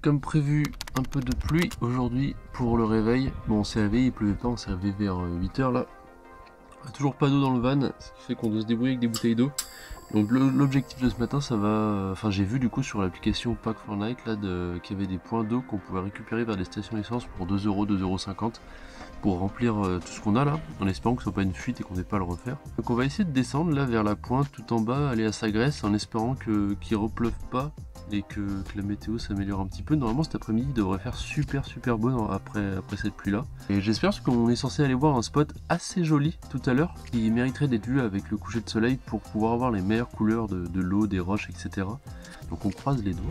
comme prévu, un peu de pluie aujourd'hui pour le réveil. Bon, on s'est réveillé, il pleuvait pas, on s'est réveillé vers 8 h là. Toujours pas d'eau dans le van, ce qui fait qu'on doit se débrouiller avec des bouteilles d'eau. Donc l'objectif de ce matin, ça va... Enfin, j'ai vu du coup sur l'application Pack4Night là qu'il y avait des points d'eau qu'on pouvait récupérer vers des stations d'essence pour 2 €, 2,50 € pour remplir tout ce qu'on a là, en espérant que ce soit pas une fuite et qu'on n'ait pas à le refaire. Donc on va essayer de descendre là vers la pointe tout en bas, aller à Sagresse en espérant qu'il repleuve pas et que la météo s'améliore un petit peu. Normalement cet après-midi il devrait faire super beau après cette pluie là. Et j'espère qu'on est censé aller voir un spot assez joli tout à l'heure qui mériterait d'être vu avec le coucher de soleil pour pouvoir avoir les meilleures couleurs de l'eau, des roches, etc. Donc on croise les doigts.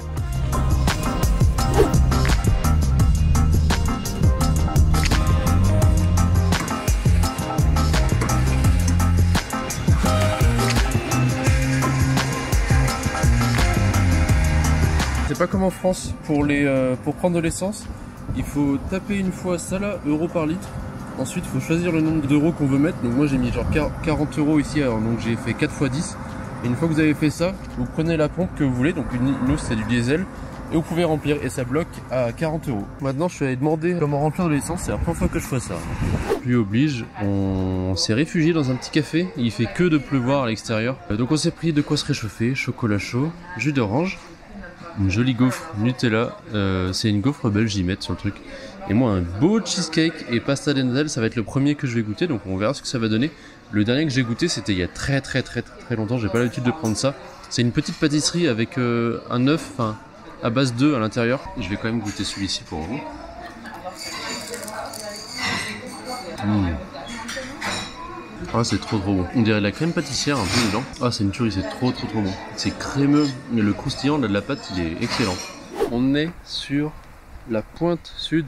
C'est pas comme en France, pour prendre de l'essence, il faut taper une fois ça là, euros par litre. Ensuite il faut choisir le nombre d'euros qu'on veut mettre. Donc moi j'ai mis genre 40 € ici, alors donc j'ai fait 4 x 10. Et une fois que vous avez fait ça, vous prenez la pompe que vous voulez, donc nous c'est du diesel, et vous pouvez remplir et ça bloque à 40 €. Maintenant je suis allé demander comment remplir de l'essence, c'est la première fois que je fais ça. Pluie oblige, on s'est réfugié dans un petit café, il fait que de pleuvoir à l'extérieur. Donc on s'est pris de quoi se réchauffer, chocolat chaud, jus d'orange, une jolie gaufre Nutella, c'est une gaufre belge, j'y mets sur le truc. Et moi un beau cheesecake et pasta denzel, ça va être le premier que je vais goûter, donc on verra ce que ça va donner. Le dernier que j'ai goûté c'était il y a très longtemps, j'ai pas l'habitude de prendre ça. C'est une petite pâtisserie avec un œuf à base d'œuf à l'intérieur. Je vais quand même goûter celui-ci pour vous. Ah c'est trop bon. On dirait de la crème pâtissière un peu dedans. Ah c'est une tuerie, c'est trop bon. C'est crémeux, mais le croustillant là, de la pâte il est excellent. On est sur la pointe sud.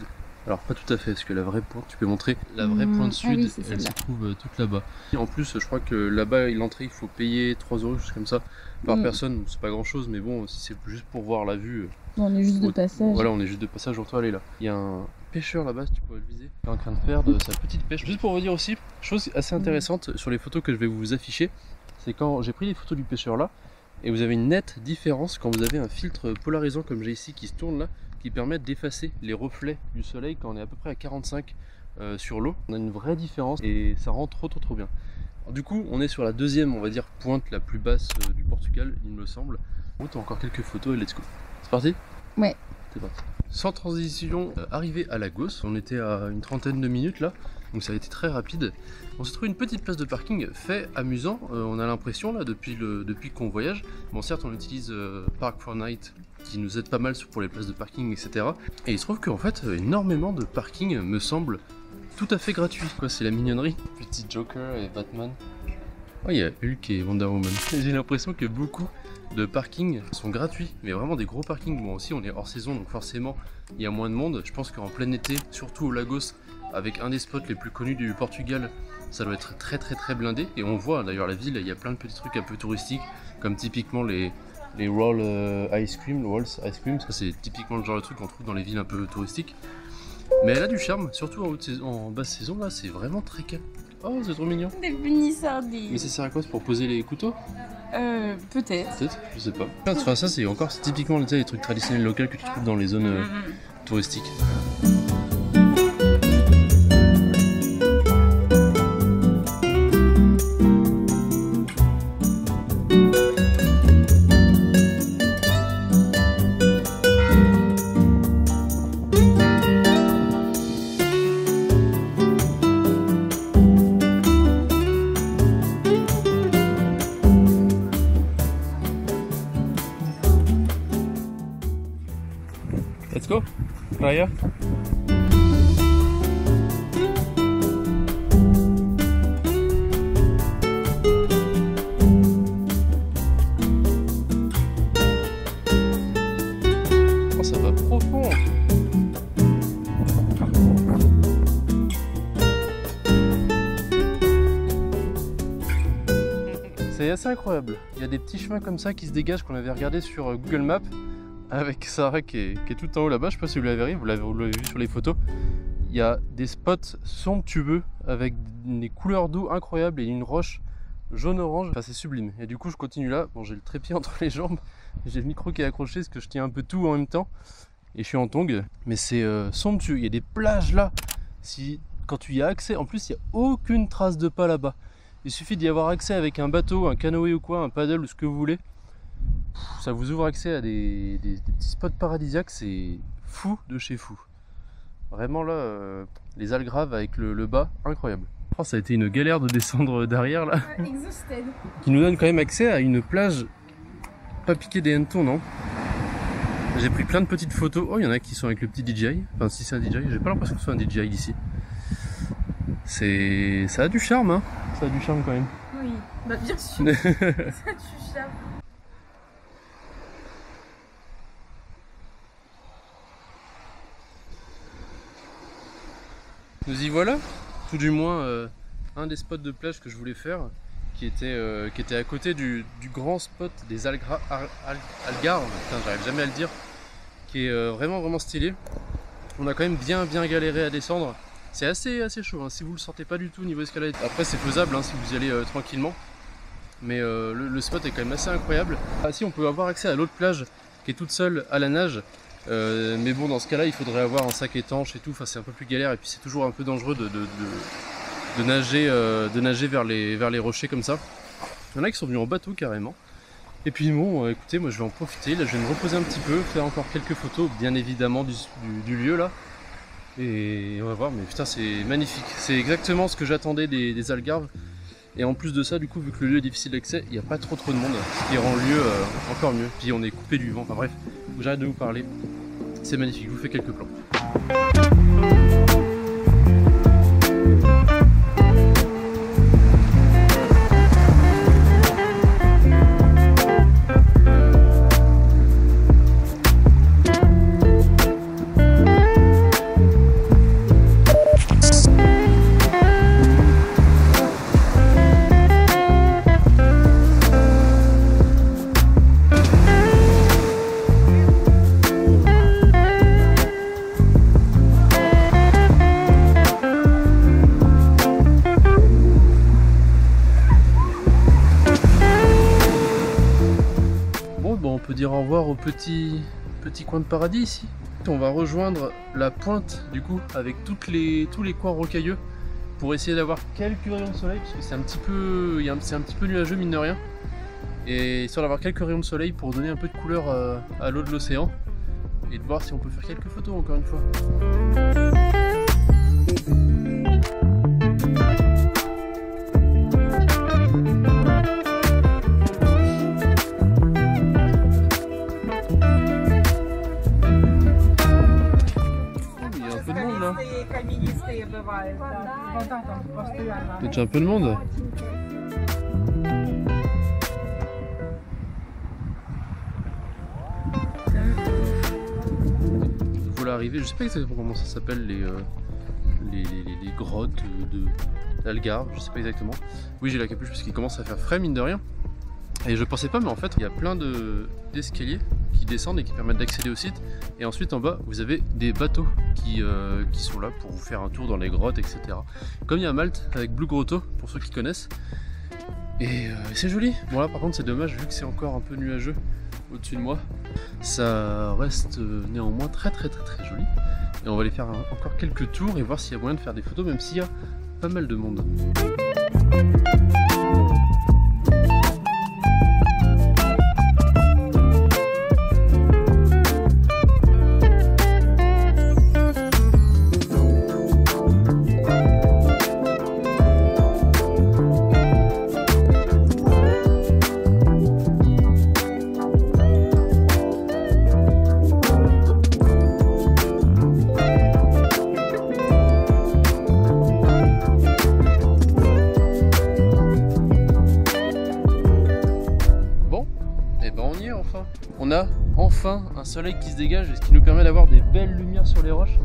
Alors pas tout à fait, parce que la vraie pointe, tu peux montrer, la vraie pointe sud, oui, elle se trouve toute là-bas. En plus je crois que là-bas l'entrée il faut payer 3 €, juste comme ça, par personne, c'est pas grand chose, mais bon si c'est juste pour voir la vue. On est juste de passage. Voilà, on est juste de passage, on doit aller là. Il y a un pêcheur là-bas, si tu pourrais le viser, qui est en train de faire de sa petite pêche. Juste pour vous dire aussi, chose assez intéressante sur les photos que je vais vous afficher, c'est quand j'ai pris les photos du pêcheur là, et vous avez une nette différence quand vous avez un filtre polarisant comme j'ai ici qui se tourne là, qui permet d'effacer les reflets du soleil quand on est à peu près à 45 sur l'eau. On a une vraie différence et ça rend trop bien. Alors, du coup on est sur la deuxième, on va dire, pointe la plus basse du Portugal, il me semble. Route, encore quelques photos et let's go. C'est parti? Ouais. C'est parti. Sans transition, arrivé à Lagos, on était à une trentaine de minutes là, donc ça a été très rapide. On s'est trouvé une petite place de parking fait amusant, on a l'impression là depuis qu'on voyage. Bon certes on utilise Pack4Night qui nous aide pas mal pour les places de parking, etc. Et il se trouve qu'en fait énormément de parking me semble tout à fait gratuit. Quoi, c'est la mignonnerie. Petit Joker et Batman. Oh, il y a Hulk et Wonder Woman. J'ai l'impression que beaucoup de parkings sont gratuits, mais vraiment des gros parkings. Bon aussi on est hors saison donc forcément il y a moins de monde. Je pense qu'en plein été, surtout au Lagos, avec un des spots les plus connus du Portugal, ça doit être très blindé. Et on voit d'ailleurs la ville, il y a plein de petits trucs un peu touristiques, comme typiquement les rolls ice cream, ça c'est typiquement le genre de truc qu'on trouve dans les villes un peu touristiques. Mais elle a du charme, surtout en basse saison là, c'est vraiment très calme. Oh c'est trop mignon. Des bunny-sardines. Mais ça sert à quoi? C'est pour poser les couteaux? Peut-être. Peut-être, je sais pas. Enfin ça c'est encore typiquement les trucs traditionnels locaux que tu trouves dans les zones touristiques. Let's go, Raya. Oh, ça va profond. C'est assez incroyable. Il y a des petits chemins comme ça qui se dégagent qu'on avait regardé sur Google Maps. Avec Sarah qui est tout en haut là-bas, je sais pas si vous l'avez vu, vu sur les photos. Il y a des spots somptueux avec des couleurs d'eau incroyables et une roche jaune-orange. Enfin c'est sublime. Et du coup je continue là. Bon j'ai le trépied entre les jambes, j'ai le micro qui est accroché parce que je tiens un peu tout en même temps. et je suis en tongs, mais c'est somptueux. Il y a des plages là, quand tu y as accès, en plus il n'y a aucune trace de pas là-bas. Il suffit d'y avoir accès avec un bateau, un canoë ou quoi, un paddle ou ce que vous voulez. Ça vous ouvre accès à des petits spots paradisiaques, c'est fou de chez fou. Vraiment là, les algarves avec le bas, incroyable. Oh, ça a été une galère de descendre derrière là. Qui nous donne quand même accès à une plage pas piquée des hannetons, non? J'ai pris plein de petites photos. Oh, il y en a qui sont avec le petit DJI. Enfin, si c'est un DJI, j'ai pas l'impression que ce soit un DJI d'ici. Ça a du charme, hein. Ça a du charme quand même. Oui, bah bien sûr. Ça a du charme. Nous y voilà, tout du moins un des spots de plage que je voulais faire, qui était à côté du grand spot des algarves, putain, j'arrive jamais à le dire, qui est vraiment stylé. On a quand même bien galéré à descendre. C'est assez chaud, hein, si vous le sentez pas du tout niveau escalade. Après c'est faisable hein, si vous y allez tranquillement. Mais le spot est quand même assez incroyable. Ah si, on peut avoir accès à l'autre plage qui est toute seule à la nage. Mais bon, dans ce cas là il faudrait avoir un sac étanche et tout, enfin c'est un peu plus galère et puis c'est toujours un peu dangereux de nager vers les rochers comme ça. Il y en a qui sont venus en bateau carrément. Et puis bon, écoutez, moi je vais en profiter, là je vais me reposer un petit peu, faire encore quelques photos bien évidemment du lieu là. Et on va voir, mais putain c'est magnifique, c'est exactement ce que j'attendais des algarves. Et en plus de ça, du coup, vu que le lieu est difficile d'accès, il n'y a pas trop de monde, ce qui rend le lieu encore mieux. Puis on est coupé du vent, enfin bref, j'arrête de vous parler. C'est magnifique, je vous fais quelques plans. Dire au revoir au petit coin de paradis ici. On va rejoindre la pointe du coup avec tous les coins rocailleux pour essayer d'avoir quelques rayons de soleil parce que c'est un petit peu nuageux mine de rien, et histoire d'avoir quelques rayons de soleil pour donner un peu de couleur à l'eau de l'océan et de voir si on peut faire quelques photos encore une fois. Il y a déjà un peu de monde. Voilà, arriver, je sais pas exactement comment ça s'appelle, les grottes d'Algarve, je sais pas exactement. Oui, j'ai la capuche parce qu'il commence à faire frais mine de rien. Et je pensais pas, mais en fait il y a plein d'escaliers qui descendent et qui permettent d'accéder au site. Et ensuite en bas vous avez des bateaux qui sont là pour vous faire un tour dans les grottes, etc. Comme il y a Malte avec Blue Grotto pour ceux qui connaissent. Et c'est joli. Bon là par contre c'est dommage vu que c'est encore un peu nuageux au-dessus de moi. Ça reste néanmoins très joli. Et on va aller faire encore quelques tours et voir s'il y a moyen de faire des photos même s'il y a pas mal de monde. On a enfin un soleil qui se dégage et ce qui nous permet d'avoir des belles lumières sur les roches.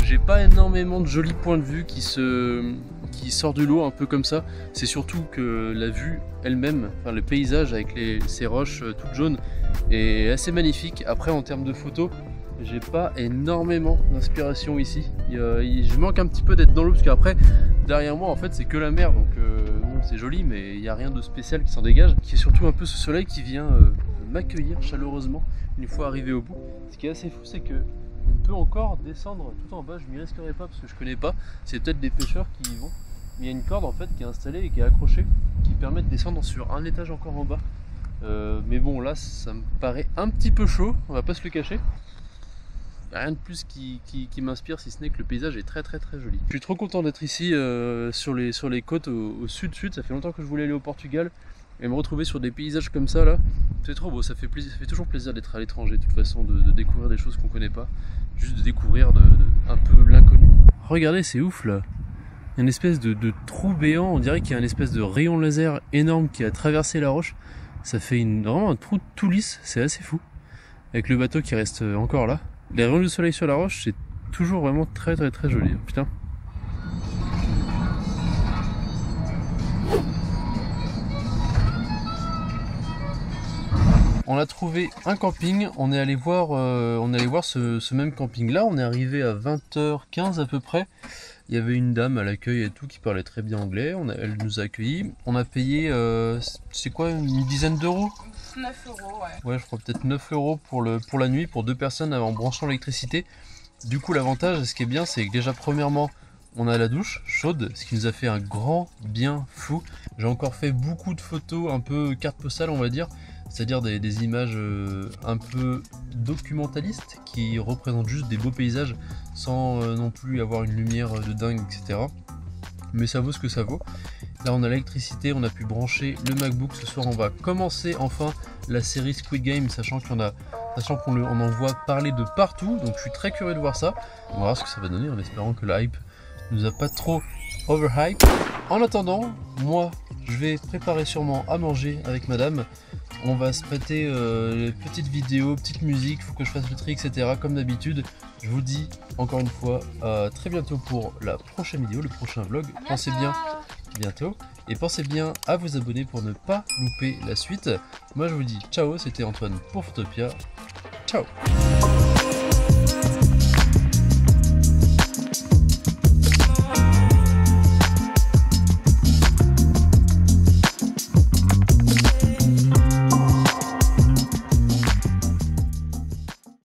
J'ai pas énormément de jolis points de vue qui sortent du lot un peu comme ça. C'est surtout que la vue elle-même, enfin le paysage avec ces roches toutes jaunes est assez magnifique. Après en termes de photos, j'ai pas énormément d'inspiration ici. Je manque un petit peu d'être dans l'eau parce qu'après derrière moi en fait c'est que la mer, donc bon, c'est joli mais il n'y a rien de spécial qui s'en dégage. Qui est surtout un peu ce soleil qui vient m'accueillir chaleureusement une fois arrivé au bout. Ce qui est assez fou, c'est que On peut encore descendre tout en bas, je m'y risquerai pas parce que je connais pas, c'est peut-être des pêcheurs qui y vont. Mais il y a une corde en fait qui est installée et qui est accrochée, qui permet de descendre sur un étage encore en bas. Mais bon là ça me paraît un petit peu chaud, on va pas se le cacher. Rien de plus qui m'inspire si ce n'est que le paysage est très joli. Je suis trop content d'être ici sur les côtes au sud-sud, ça fait longtemps que je voulais aller au Portugal et me retrouver sur des paysages comme ça là. C'est trop beau, ça fait toujours plaisir d'être à l'étranger de toute façon, de découvrir des choses qu'on connaît pas, juste de découvrir un peu l'inconnu. Regardez, c'est ouf là. Il y a une espèce de trou béant, on dirait qu'il y a une espèce de rayon laser énorme qui a traversé la roche. Ça fait vraiment un trou tout lisse, c'est assez fou. Avec le bateau qui reste encore là. Les rayons du soleil sur la roche, c'est toujours vraiment très joli. Putain. On a trouvé un camping, on est allé voir ce même camping là, on est arrivé à 20h15 à peu près. Il y avait une dame à l'accueil et tout qui parlait très bien anglais, elle nous a accueillis. On a payé, c'est quoi, une dizaine d'euros ? 9 euros, ouais. Ouais, je crois peut-être 9 euros pour la nuit, pour 2 personnes en branchant l'électricité. Du coup, l'avantage, ce qui est bien, c'est que déjà, premièrement, on a la douche chaude, ce qui nous a fait un grand bien fou. J'ai encore fait beaucoup de photos, un peu carte postale, on va dire. C'est-à-dire des images un peu documentalistes qui représentent juste des beaux paysages sans non plus avoir une lumière de dingue, etc. Mais ça vaut ce que ça vaut. Là on a l'électricité, on a pu brancher le MacBook. Ce soir on va commencer enfin la série Squid Game, sachant qu'on en voit parler de partout. Donc je suis très curieux de voir ça. On va voir ce que ça va donner en espérant que la hype nous a pas trop overhype. En attendant, moi je vais préparer sûrement à manger avec madame. On va se prêter petites vidéos, petites musiques, faut que je fasse le tri, etc. Comme d'habitude, je vous dis encore une fois à très bientôt pour la prochaine vidéo, le prochain vlog. Pensez bien, bientôt, et pensez bien à vous abonner pour ne pas louper la suite. Moi je vous dis ciao, c'était Antoine pour Photopia. Ciao.